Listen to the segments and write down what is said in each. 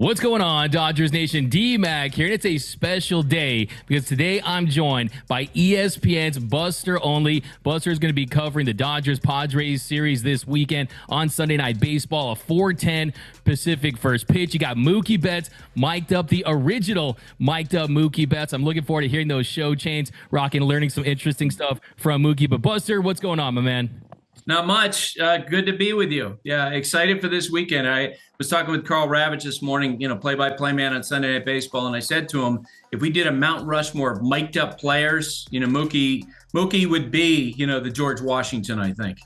What's going on, Dodgers Nation? D-Mac here, and it's a special day because today I'm joined by ESPN's Buster Olney. Buster is going to be covering the Dodgers-Padres series this weekend on Sunday Night Baseball, a 4:10 Pacific first pitch. You got Mookie Betts mic'd up, the original mic'd up Mookie Betts. I'm looking forward to hearing those show chains, rocking, learning some interesting stuff from Mookie. But Buster, what's going on, my man? Not much. Good to be with you. Yeah, excited for this weekend. I was talking with Carl Ravitch this morning, play-by-play man on Sunday Night Baseball, and I said to him, if we did a Mount Rushmore of mic'd up players, Mookie would be, the George Washington, I think.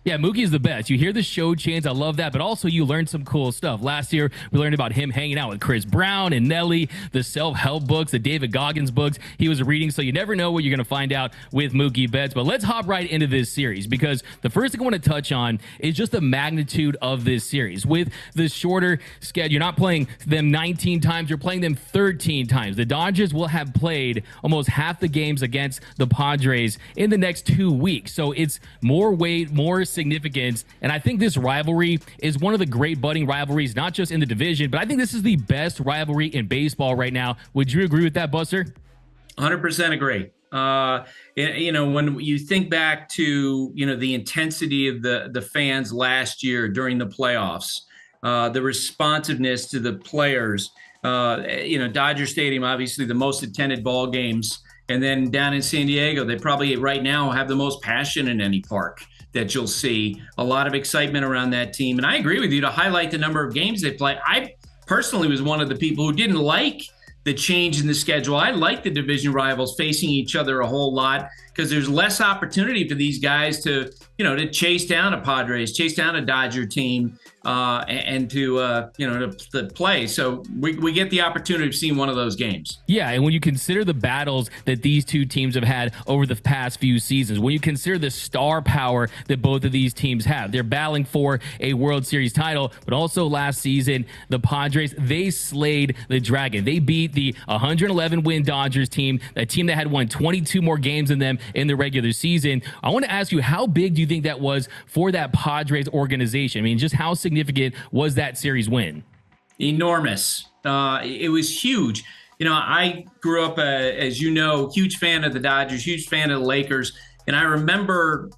Yeah, Mookie's the best. You hear the show chants. I love that. But also you learn some cool stuff. Last year, we learned about him hanging out with Chris Brown and Nelly, the self-help books, the David Goggins books he was reading. So you never know what you're going to find out with Mookie Betts. But let's hop right into this series because the first thing I want to touch on is just the magnitude of this series. With the shorter schedule, you're not playing them 19 times. You're playing them 13 times. The Dodgers will have played almost half the games against the Padres in the next 2 weeks. So it's more weight, more significance, and I think this rivalry is one of the great budding rivalries, not just in the division, but I think this is the best rivalry in baseball right now. Would you agree with that, Buster? 100% agree. When you think back to, the intensity of the fans last year during the playoffs, the responsiveness to the players, Dodger Stadium, obviously the most attended ball games. And then down in San Diego, they probably right now have the most passion in any park that you'll see. A lot of excitement around that team. And I agree with you to highlight the number of games they play. I personally was one of the people who didn't like the change in the schedule. I like the division rivals facing each other a whole lot because there's less opportunity for these guys to chase down a Padres, chase down a Dodger team, and to play. So we get the opportunity of seeing one of those games. Yeah, and when you consider the battles that these two teams have had over the past few seasons, when you consider the star power that both of these teams have, they're battling for a World Series title, but also last season, the Padres, they slayed the Dragon. They beat the 111-win Dodgers team, a team that had won 22 more games than them in the regular season. I want to ask you, how big do you think that was for that Padres organization? I mean, just how significant was that series win? Enormous. It was huge. I grew up, as you know, huge fan of the Dodgers, huge fan of the Lakers. And I remember,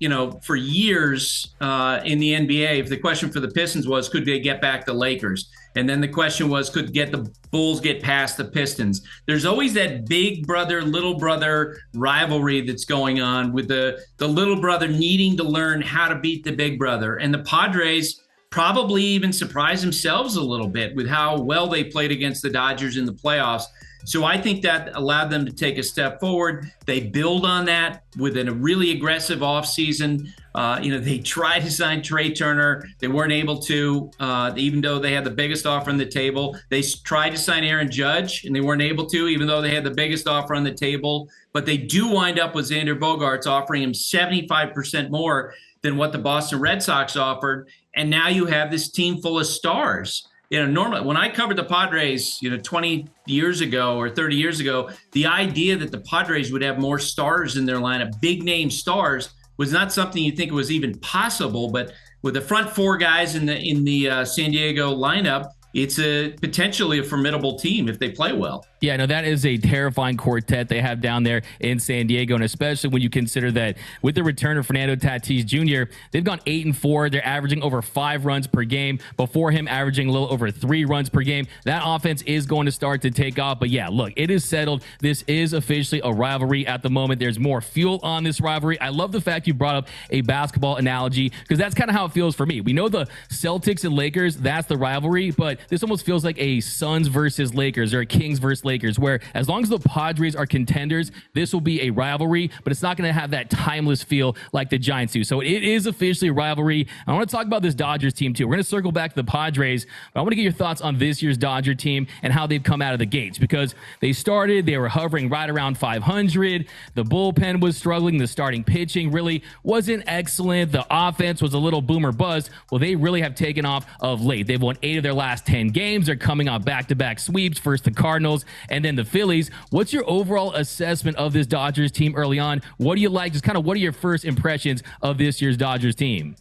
for years in the NBA, if the question for the Pistons was, could they get back the Lakers? And then the question was, could the Bulls get past the Pistons? There's always that big brother, little brother rivalry that's going on with the little brother needing to learn how to beat the big brother. And the Padres probably even surprised themselves a little bit with how well they played against the Dodgers in the playoffs. So I think that allowed them to take a step forward. They build on that with a really aggressive offseason. They tried to sign Trey Turner. They weren't able to, even though they had the biggest offer on the table. They tried to sign Aaron Judge, and they weren't able to, even though they had the biggest offer on the table. But they do wind up with Xander Bogaerts offering him 75% more than what the Boston Red Sox offered. And now you have this team full of stars. Normally when I covered the Padres, 20 years ago or 30 years ago, the idea that the Padres would have more stars in their lineup, big name stars, was not something you think was even possible. But with the front four guys in the San Diego lineup, it's potentially a formidable team if they play well. Yeah, no, that is a terrifying quartet they have down there in San Diego, and especially when you consider that with the return of Fernando Tatis Jr., they've gone 8-4. They're averaging over 5 runs per game. Before him, averaging a little over 3 runs per game. That offense is going to start to take off. But yeah, look, it is settled. This is officially a rivalry at the moment. There's more fuel on this rivalry. I love the fact you brought up a basketball analogy because that's kind of how it feels for me. We know the Celtics and Lakers, that's the rivalry, but this almost feels like a Suns versus Lakers or a Kings versus Lakers, where as long as the Padres are contenders, this will be a rivalry, but it's not going to have that timeless feel like the Giants do. So it is officially a rivalry. I want to talk about this Dodgers team too. We're going to circle back to the Padres, but I want to get your thoughts on this year's Dodger team and how they've come out of the gates, because they were hovering right around 500. The bullpen was struggling. The starting pitching really wasn't excellent. The offense was a little boomer bust. Well, they really have taken off of late. They've won 8 of their last 10 games. They're coming off back-to-back sweeps, first the Cardinals and then the Phillies. What's your overall assessment of this Dodgers team early on? What do you like? Just kind of what are your first impressions of this year's Dodgers team?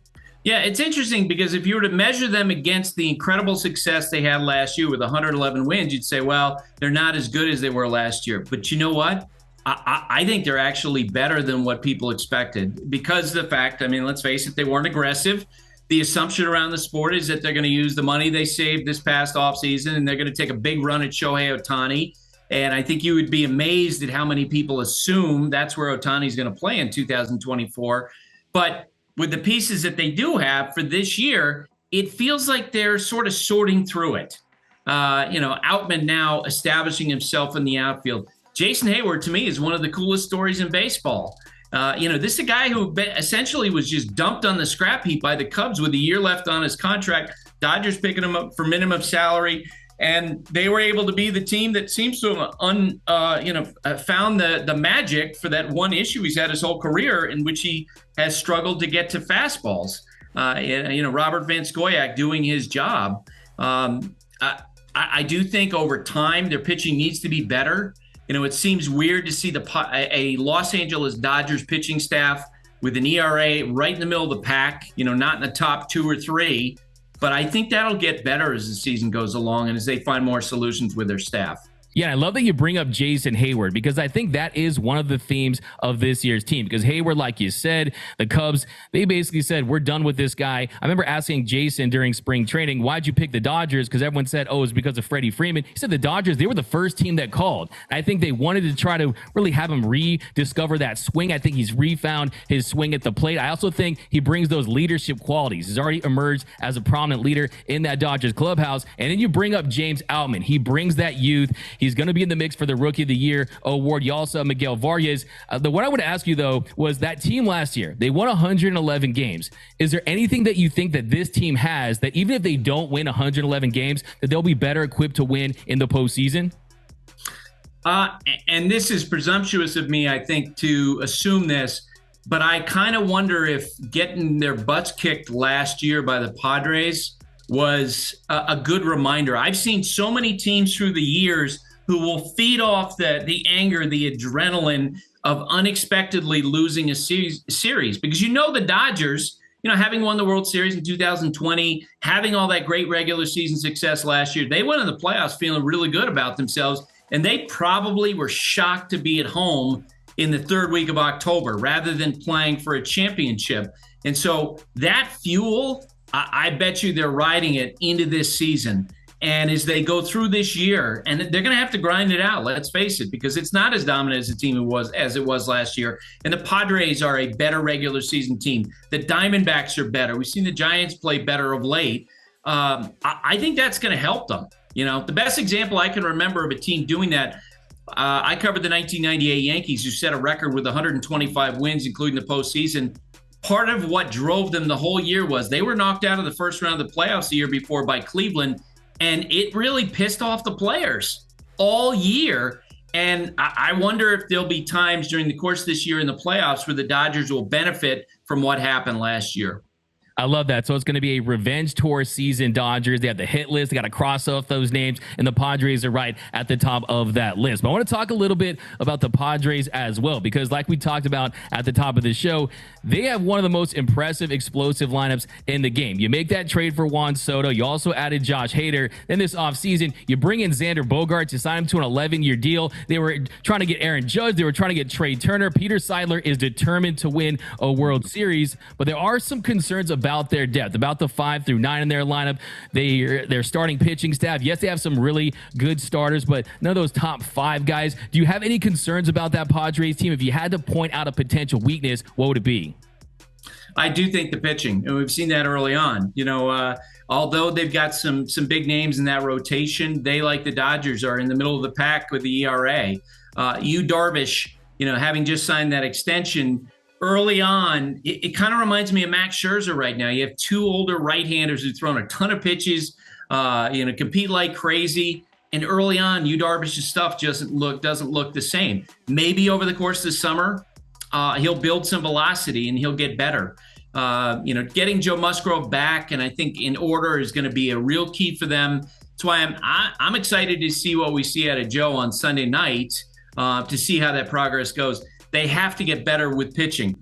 Yeah, it's interesting because if you were to measure them against the incredible success they had last year with 111 wins, you'd say, well, they're not as good as they were last year. But you know what? I think they're actually better than what people expected because of the fact, I mean, let's face it, they weren't aggressive. The assumption around the sport is that they're going to use the money they saved this past offseason and they're going to take a big run at Shohei Ohtani. And I think you would be amazed at how many people assume that's where Ohtani's going to play in 2024. But with the pieces that they do have for this year, it feels like they're sort of sorting through it. Outman now establishing himself in the outfield. Jason Hayward, to me, is one of the coolest stories in baseball. This is a guy who essentially was just dumped on the scrap heap by the Cubs with a year left on his contract. Dodgers picking him up for minimum salary. And they were able to be the team that seems to have found the magic for that one issue he's had his whole career in which he has struggled to get to fastballs. Robert Van Scoyoc doing his job. I do think over time their pitching needs to be better. It seems weird to see a Los Angeles Dodgers pitching staff with an ERA right in the middle of the pack, not in the top 2 or 3. But I think that'll get better as the season goes along and as they find more solutions with their staff. Yeah, I love that you bring up Jason Hayward because I think that is one of the themes of this year's team. Because Hayward, like you said, the Cubs, they basically said, we're done with this guy. I remember asking Jason during spring training, why'd you pick the Dodgers? Because everyone said, oh, it's because of Freddie Freeman. He said the Dodgers, they were the first team that called. And I think they wanted to try to really have him rediscover that swing. I think he's refound his swing at the plate. I also think he brings those leadership qualities. He's already emerged as a prominent leader in that Dodgers clubhouse. And then you bring up James Outman. He brings that youth. He's going to be in the mix for the Rookie of the Year award. You also have Miguel Vargas. What I would ask you, though, was that team last year, they won 111 games. Is there anything that you think that this team has that even if they don't win 111 games, that they'll be better equipped to win in the postseason? And this is presumptuous of me, I think, to assume this, but I kind of wonder if getting their butts kicked last year by the Padres was a good reminder. I've seen so many teams through the years who will feed off the anger, the adrenaline of unexpectedly losing a series. Because the Dodgers, having won the World Series in 2020, having all that great regular season success last year, they went in the playoffs feeling really good about themselves, and they probably were shocked to be at home in the third week of October rather than playing for a championship. And so that fuel, I bet you they're riding it into this season. And as they go through this year, and they're going to have to grind it out, let's face it, because it's not as dominant as the team as it was last year. And the Padres are a better regular season team. The Diamondbacks are better. We've seen the Giants play better of late. I think that's going to help them. The best example I can remember of a team doing that, I covered the 1998 Yankees, who set a record with 125 wins, including the postseason. Part of what drove them the whole year was they were knocked out of the first round of the playoffs the year before by Cleveland. And it really pissed off the players all year. And I wonder if there'll be times during the course of this year in the playoffs where the Dodgers will benefit from what happened last year. I love that. So it's going to be a revenge tour season. Dodgers, they have the hit list. They got to cross off those names, and the Padres are right at the top of that list. But I want to talk a little bit about the Padres as well, because like we talked about at the top of the show, they have one of the most impressive, explosive lineups in the game. You make that trade for Juan Soto. You also added Josh Hader. Then this offseason, you bring in Xander Bogaerts. You sign him to an 11-year deal. They were trying to get Aaron Judge. They were trying to get Trey Turner. Peter Seidler is determined to win a World Series, but there are some concerns about their depth, about the 5 through 9 in their lineup. Their starting pitching staff, yes, they have some really good starters, but none of those top 5 guys. Do you have any concerns about that Padres team? If you had to point out a potential weakness, what would it be? I do think the pitching, and we've seen that early on. Although they've got some big names in that rotation, they, like the Dodgers, are in the middle of the pack with the ERA. Yu Darvish, having just signed that extension early on, it kind of reminds me of Max Scherzer right now. You have 2 older right-handers who've thrown a ton of pitches, compete like crazy. And early on, Yu Darvish's stuff doesn't look the same. Maybe over the course of the summer, he'll build some velocity and he'll get better. Getting Joe Musgrove back, and I think in order, is going to be a real key for them. That's why I'm excited to see what we see out of Joe on Sunday night, to see how that progress goes. They have to get better with pitching.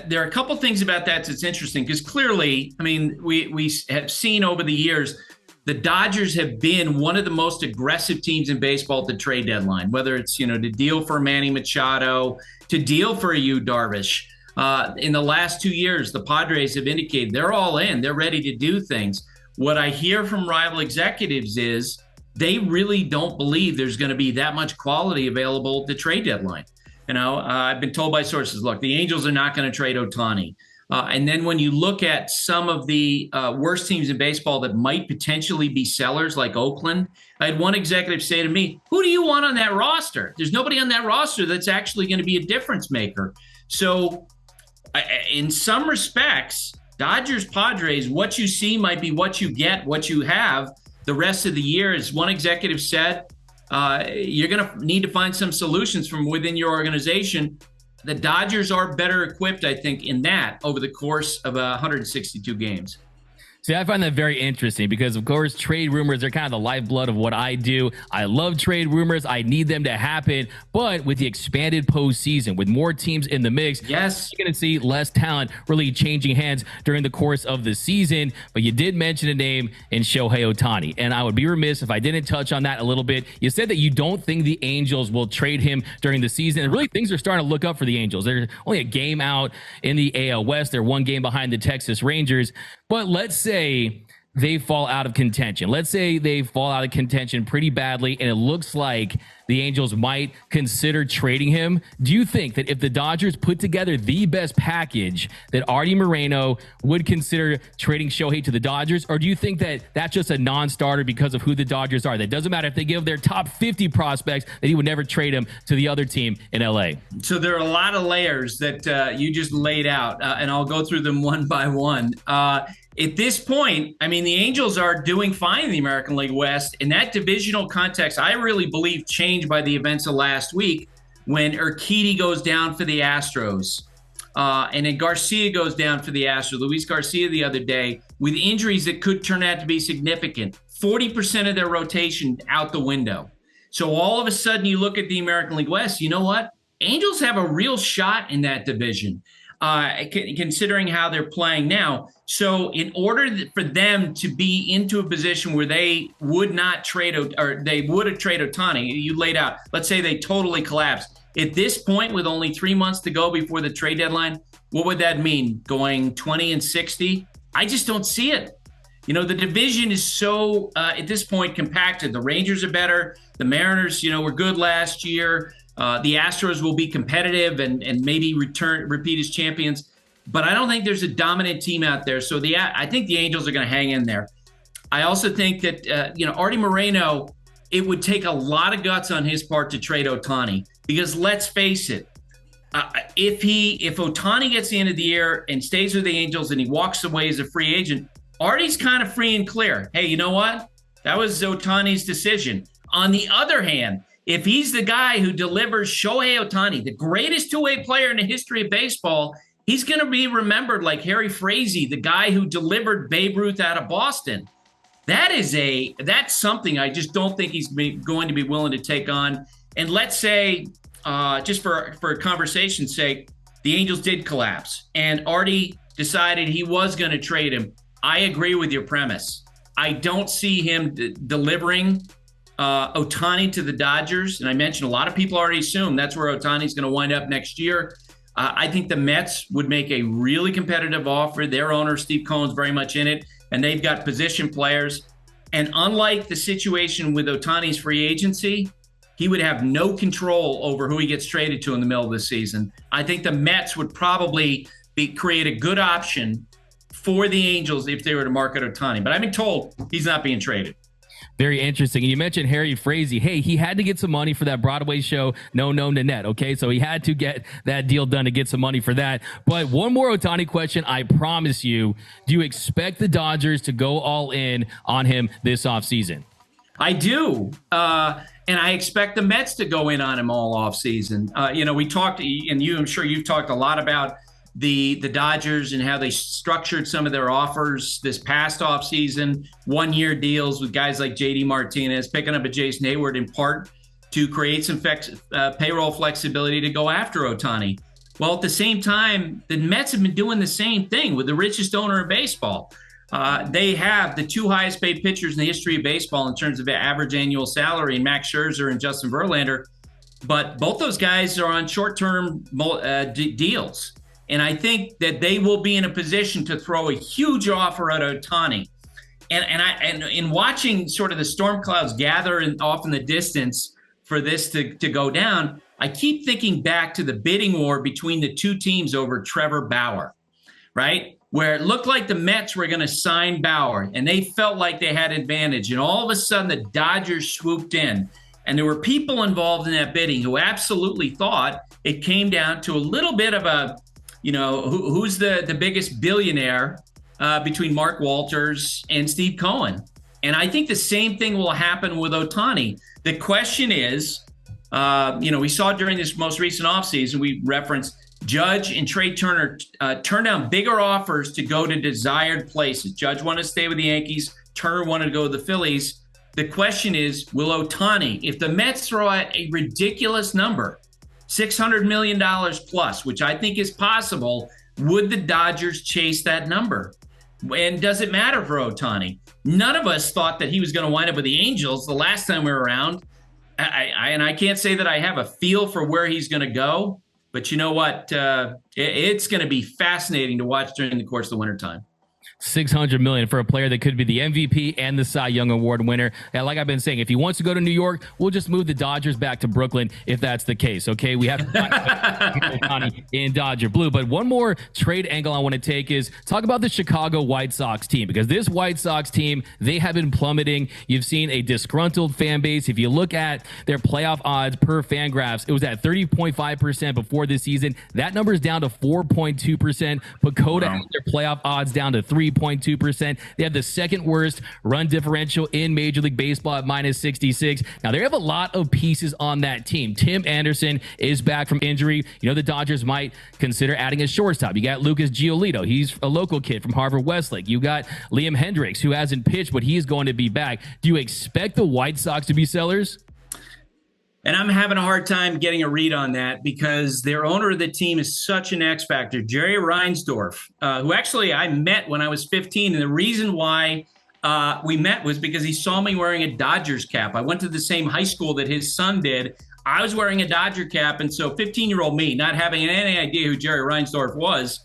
There are a couple things about that that's interesting because clearly, I mean, we have seen over the years the Dodgers have been one of the most aggressive teams in baseball at the trade deadline, whether it's, to deal for Manny Machado, to deal for a Yu Darvish. In the last 2 years, the Padres have indicated they're all in. They're ready to do things. What I hear from rival executives is they really don't believe there's going to be that much quality available at the trade deadline. I've been told by sources, look, the Angels are not going to trade Ohtani. And then when you look at some of the worst teams in baseball that might potentially be sellers like Oakland, I had one executive say to me, who do you want on that roster? There's nobody on that roster that's actually going to be a difference maker. So in some respects, Dodgers, Padres, what you see might be what you get, what you have the rest of the year. As one executive said, you're going to need to find some solutions from within your organization. The Dodgers are better equipped, I think, in that over the course of 162 games. See, I find that very interesting because, of course, trade rumors are kind of the lifeblood of what I do. I love trade rumors. I need them to happen. But with the expanded postseason, with more teams in the mix, yes, you're going to see less talent really changing hands during the course of the season. But you did mention a name in Shohei Ohtani, and I would be remiss if I didn't touch on that a little bit. You said that you don't think the Angels will trade him during the season, and really things are starting to look up for the Angels. They're only a game out in the AL West. They're one game behind the Texas Rangers. But let's say they fall out of contention. Let's say they fall out of contention pretty badly, and it looks like the Angels might consider trading him. Do you think that if the Dodgers put together the best package, that Artie Moreno would consider trading Shohei to the Dodgers? Or do you think that that's just a non-starter because of who the Dodgers are? That doesn't matter if they give their top 50 prospects, that he would never trade him to the other team in LA? So there are a lot of layers that you just laid out, and I'll go through them one by one. At this point, I mean, the Angels are doing fine in the American League West. In that divisional context, I really believe changed by the events of last week when Urquidy goes down for the Astros. And then Garcia goes down for the Astros. Luis Garcia the other day with injuries that could turn out to be significant. 40% of their rotation out the window. So all of a sudden you look at the American League West, you know what? Angels have a real shot in that division. Considering how they're playing now. So in order for them to be into a position where they would not trade, or they would have traded Ohtani, you laid out, let's say they totally collapse. At this point, with only 3 months to go before the trade deadline, what would that mean? Going 20-60? I just don't see it. The division is so, at this point, compacted. The Rangers are better. The Mariners, were good last year. The Astros will be competitive and maybe repeat as champions, but I don't think there's a dominant team out there. So I think the Angels are going to hang in there. I also think that Artie Moreno, it would take a lot of guts on his part to trade Ohtani because let's face it, if Ohtani gets the end of the year and stays with the Angels and he walks away as a free agent, Artie's kind of free and clear. Hey, you know what? That was Ohtani's decision. On the other hand, if he's the guy who delivers Shohei Ohtani, the greatest two-way player in the history of baseball, he's going to be remembered like Harry Frazee, the guy who delivered Babe Ruth out of Boston. That's something I just don't think he's going to be willing to take on. And let's say, just for conversation's sake, the Angels did collapse, and Artie decided he was going to trade him. I agree with your premise. I don't see him delivering Ohtani to the Dodgers. And I mentioned a lot of people already assume that's where Ohtani's going to wind up next year. I think the Mets would make a really competitive offer. Their owner, Steve Cohen's very much in it, and they've got position players. And unlike the situation with Ohtani's free agency, he would have no control over who he gets traded to in the middle of the season. I think the Mets would probably create a good option for the Angels if they were to market Ohtani. But I've been told he's not being traded. Very interesting. And you mentioned Harry Frazee. Hey, he had to get some money for that Broadway show, No Known to Net. Okay, so he had to get that deal done to get some money for that. But one more Ohtani question, I promise you. Do you expect the Dodgers to go all in on him this offseason? I do. And I expect the Mets to go in on him all offseason. We talked, and I'm sure you've talked a lot about the Dodgers and how they structured some of their offers this past offseason, 1-year deals with guys like J.D. Martinez, picking up a Jason Hayward in part to create some payroll flexibility to go after Ohtani. Well, at the same time, the Mets have been doing the same thing with the richest owner in baseball. They have the two highest paid pitchers in the history of baseball in terms of average annual salary, Max Scherzer and Justin Verlander. But both those guys are on short-term deals. And I think that they will be in a position to throw a huge offer at Ohtani. And in watching sort of the storm clouds gather off in the distance for this to go down, I keep thinking back to the bidding war between the two teams over Trevor Bauer, right? Where it looked like the Mets were going to sign Bauer, and they felt like they had advantage. And all of a sudden, the Dodgers swooped in. And there were people involved in that bidding who absolutely thought it came down to a little bit of a, who's the biggest billionaire between Mark Walters and Steve Cohen. And I think the same thing will happen with Ohtani. The question is, we saw during this most recent offseason, we referenced Judge and Trey Turner turned down bigger offers to go to desired places. Judge wanted to stay with the Yankees. Turner wanted to go to the Phillies. The question is, will Ohtani, if the Mets throw out a ridiculous number, $600 million plus, which I think is possible, would the Dodgers chase that number? And does it matter for Ohtani? None of us thought that he was going to wind up with the Angels the last time we were around. And I can't say that I have a feel for where he's going to go, but you know what? It's going to be fascinating to watch during the course of the wintertime. $600 million for a player that could be the MVP and the Cy Young Award winner. And like I've been saying, if he wants to go to New York, we'll just move the Dodgers back to Brooklyn if that's the case. Okay, we have Ohtani in Dodger blue. But one more trade angle I want to take is talk about the Chicago White Sox team, because this White Sox team, they have been plummeting. You've seen a disgruntled fan base. If you look at their playoff odds per Fangraphs, it was at 30.5% before this season. That number is down to 4.2%. Pacoda has their playoff odds down to 3.2%. They have the second worst run differential in Major League Baseball at -66. Now, they have a lot of pieces on that team. Tim Anderson is back from injury. The Dodgers might consider adding a shortstop. You got Lucas Giolito. He's a local kid from Harvard Westlake. You got Liam Hendriks, who hasn't pitched, but he is going to be back. Do you expect the White Sox to be sellers? And I'm having a hard time getting a read on that because their owner of the team is such an X factor, Jerry Reinsdorf, who actually I met when I was 15. And the reason why we met was because he saw me wearing a Dodgers cap. I went to the same high school that his son did. I was wearing a Dodger cap. And so 15-year-old me, not having any idea who Jerry Reinsdorf was,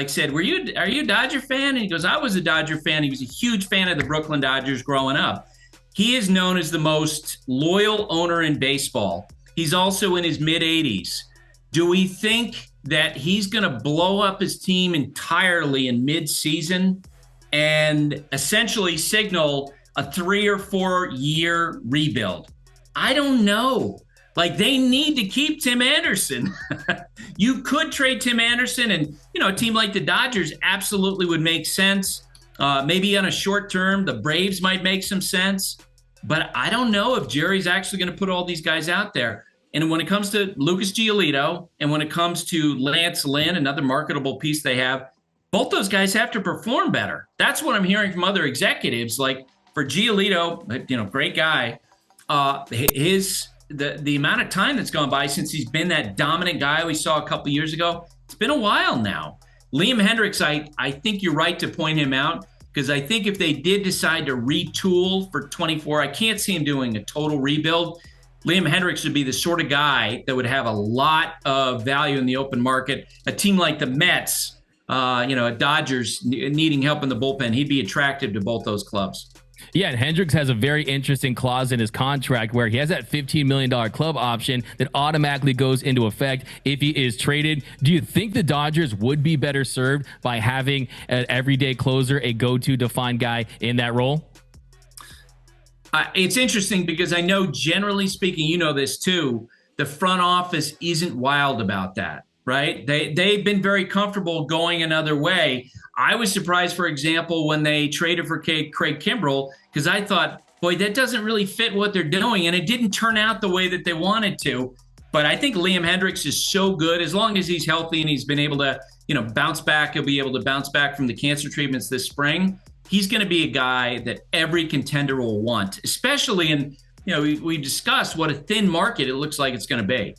said, are you a Dodger fan? And he goes, I was a Dodger fan. He was a huge fan of the Brooklyn Dodgers growing up. He is known as the most loyal owner in baseball. He's also in his mid-80s. Do we think that he's going to blow up his team entirely in mid-season and essentially signal a 3 or 4 year rebuild? I don't know. They need to keep Tim Anderson. You could trade Tim Anderson, and a team like the Dodgers absolutely would make sense. Maybe on a short term, the Braves might make some sense. But I don't know if Jerry's actually going to put all these guys out there. And when it comes to Lucas Giolito and when it comes to Lance Lynn, another marketable piece they have, both those guys have to perform better. That's what I'm hearing from other executives. For Giolito, great guy. The amount of time that's gone by since he's been that dominant guy we saw a couple years ago, it's been a while now. Liam Hendriks, I think you're right to point him out, because I think if they did decide to retool for 24, I can't see him doing a total rebuild. Liam Hendriks would be the sort of guy that would have a lot of value in the open market. A team like the Mets, Dodgers needing help in the bullpen, he'd be attractive to both those clubs. Yeah, and Hendricks has a very interesting clause in his contract where he has that $15 million club option that automatically goes into effect if he is traded. Do you think the Dodgers would be better served by having an everyday closer, a go-to defined guy in that role? It's interesting because I know, generally speaking, you know this too, the front office isn't wild about that, right? They've been very comfortable going another way. I was surprised, for example, when they traded for Craig Kimbrell, because I thought, boy, that doesn't really fit what they're doing. And it didn't turn out the way that they wanted to. But I think Liam Hendriks is so good. As long as he's healthy and he's been able to, bounce back, he'll be able to bounce back from the cancer treatments this spring. He's going to be a guy that every contender will want, especially in, we discussed what a thin market it looks like it's going to be.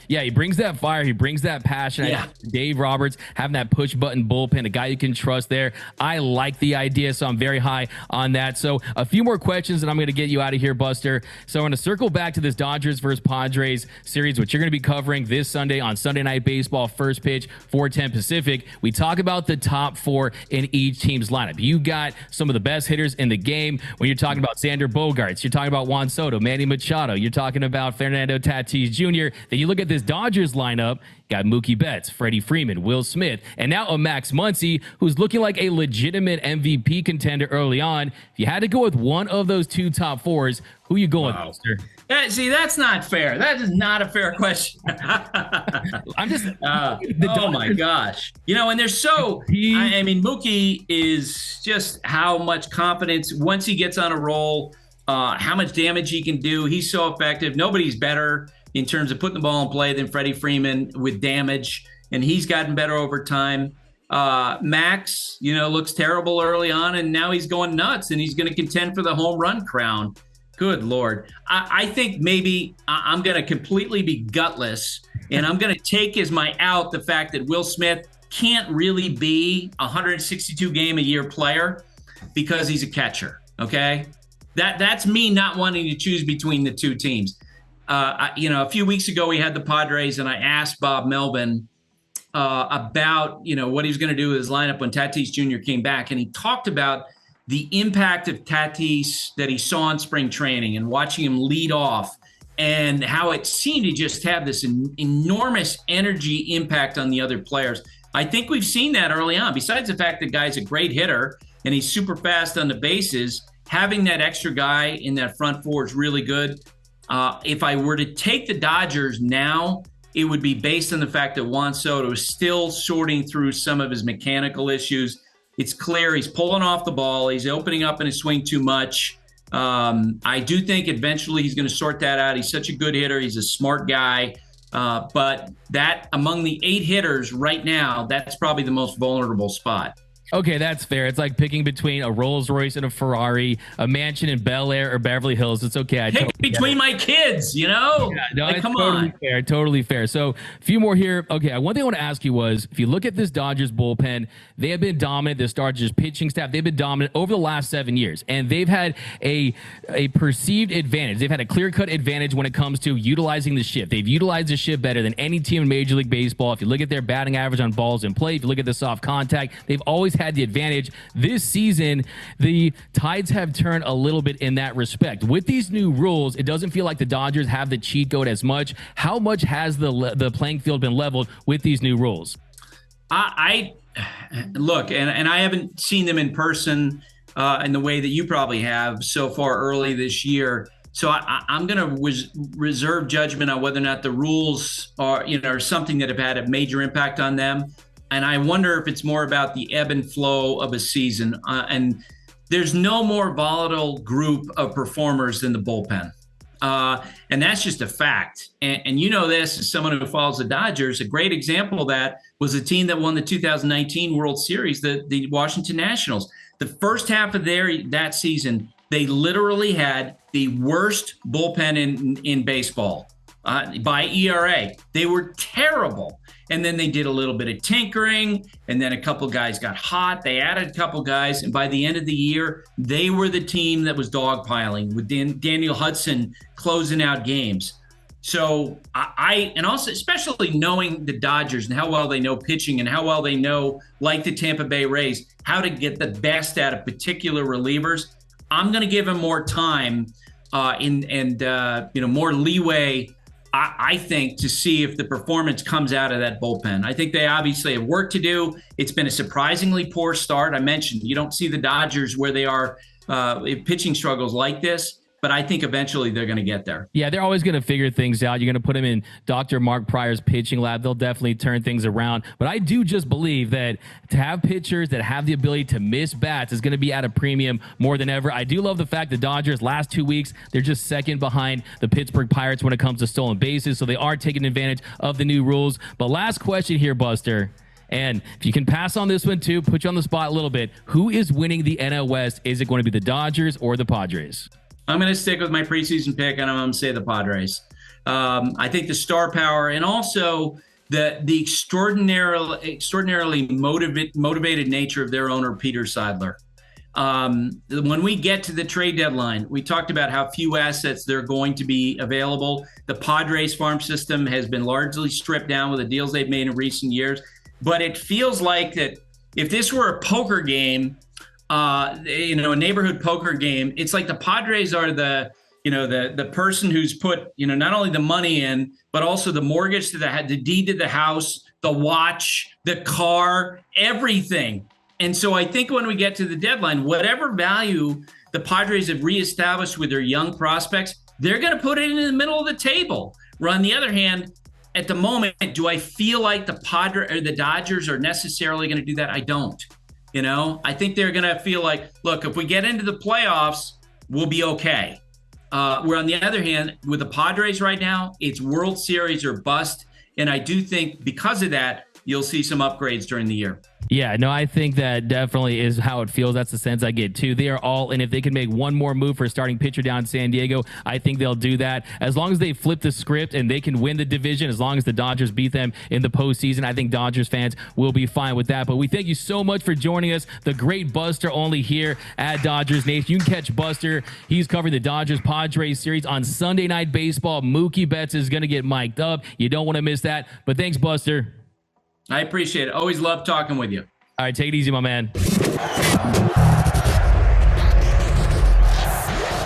Yeah, he brings that fire. He brings that passion. Yeah. Dave Roberts having that push button bullpen, a guy you can trust there. I like the idea, so I'm very high on that. So a few more questions, and I'm going to get you out of here, Buster. So I'm going to circle back to this Dodgers versus Padres series, which you're going to be covering this Sunday on Sunday Night Baseball, first pitch, 4:10 Pacific. We talk about the top four in each team's lineup. You got some of the best hitters in the game. When you're talking about Xander Bogaerts, you're talking about Juan Soto, Manny Machado, you're talking about Fernando Tatis Jr. Then you look at this Dodgers lineup, got Mookie Betts, Freddie Freeman, Will Smith, and now a Max Muncy, who's looking like a legitimate MVP contender early on. If you had to go with one of those two top fours, who you going with, Buster? See, that's not fair. That is not a fair question. I'm just oh my gosh. And they're so I mean, Mookie is just how much confidence once he gets on a roll, how much damage he can do. He's so effective. Nobody's better in terms of putting the ball in play than Freddie Freeman with damage, and he's gotten better over time. Max, looks terrible early on, and now he's going nuts, and he's going to contend for the home run crown. Good Lord. I think maybe I'm going to completely be gutless, and I'm going to take as my out the fact that Will Smith can't really be a 162-game-a-year player because he's a catcher, okay? That's me not wanting to choose between the two teams. A few weeks ago, we had the Padres, and I asked Bob Melvin about, what he was going to do with his lineup when Tatis Jr. came back, and he talked about the impact of Tatis that he saw in spring training and watching him lead off and how it seemed to just have this enormous energy impact on the other players. I think we've seen that early on. Besides the fact that guy's a great hitter and he's super fast on the bases, having that extra guy in that front four is really good. If I were to take the Dodgers now, it would be based on the fact that Juan Soto is still sorting through some of his mechanical issues. It's clear he's pulling off the ball. He's opening up in his swing too much. I do think eventually he's going to sort that out. He's such a good hitter. He's a smart guy. But that among the 8 hitters right now, that's probably the most vulnerable spot. Okay, that's fair. It's like picking between a Rolls Royce and a Ferrari, a mansion in Bel Air or Beverly Hills. It's okay. Pick between my kids, Yeah, no, come on. Fair, totally fair. So a few more here. Okay, one thing I want to ask you was, if you look at this Dodgers bullpen, they have been dominant. This Dodgers pitching staff, they've been dominant over the last 7 years, and they've had a perceived advantage. They've had a clear-cut advantage when it comes to utilizing the shift. They've utilized the shift better than any team in Major League Baseball. If you look at their batting average on balls in play, if you look at the soft contact, they've always had the advantage. This season, the tides have turned a little bit in that respect. With these new rules, it doesn't feel like the Dodgers have the cheat code as much. How much has the playing field been leveled with these new rules? I look, and I haven't seen them in person in the way that you probably have so far early this year. So I'm going to reserve judgment on whether or not the rules are something that have had a major impact on them. And I wonder if it's more about the ebb and flow of a season. And there's no more volatile group of performers than the bullpen. And that's just a fact. And this, as someone who follows the Dodgers, a great example of that was a team that won the 2019 World Series, the Washington Nationals. The first half of that season, they literally had the worst bullpen in baseball by ERA. They were terrible. And then they did a little bit of tinkering, and then a couple guys got hot. They added a couple guys, and by the end of the year, they were the team that was dogpiling with Daniel Hudson closing out games. So and also especially knowing the Dodgers and how well they know pitching and how well they know, like the Tampa Bay Rays, how to get the best out of particular relievers. I'm going to give them more time more leeway, I think, to see if the performance comes out of that bullpen. I think they obviously have work to do. It's been a surprisingly poor start. I mentioned you don't see the Dodgers where they are pitching struggles like this, but I think eventually they're going to get there. Yeah, they're always going to figure things out. You're going to put them in Dr. Mark Pryor's pitching lab. They'll definitely turn things around. But I do just believe that to have pitchers that have the ability to miss bats is going to be at a premium more than ever. I do love the fact the Dodgers last 2 weeks, they're just second behind the Pittsburgh Pirates when it comes to stolen bases. So they are taking advantage of the new rules. But last question here, Buster. And if you can pass on this one too, put you on the spot a little bit. Who is winning the NL West? Is it going to be the Dodgers or the Padres? I'm going to stick with my preseason pick, and I'm going to say the Padres. I think the star power and also the extraordinarily motivated nature of their owner, Peter Seidler. When we get to the trade deadline, we talked about how few assets they're going to be available. The Padres farm system has been largely stripped down with the deals they've made in recent years. But it feels like that if this were a poker game, a neighborhood poker game, it's like the Padres are the person who's put, not only the money in, but also the mortgage to the deed to the house, the watch, the car, everything. And so I think when we get to the deadline, whatever value the Padres have reestablished with their young prospects, they're going to put it in the middle of the table. Where on the other hand, at the moment, do I feel like the Dodgers are necessarily going to do that? I don't. I think they're going to feel like, look, if we get into the playoffs, we'll be okay. Where on the other hand, with the Padres right now, it's World Series or bust. And I do think because of that, you'll see some upgrades during the year. Yeah, no, I think that definitely is how it feels. That's the sense I get too. They are all in. If they can make one more move for a starting pitcher down in San Diego, I think they'll do that. As long as they flip the script and they can win the division, as long as the Dodgers beat them in the postseason, I think Dodgers fans will be fine with that. But we thank you so much for joining us. The great Buster Olney here at Dodgers Nation. You can catch Buster. He's covering the Dodgers-Padres series on Sunday Night Baseball. Mookie Betts is going to get mic'd up. You don't want to miss that. But thanks, Buster. I appreciate it. Always love talking with you. All right, take it easy, my man.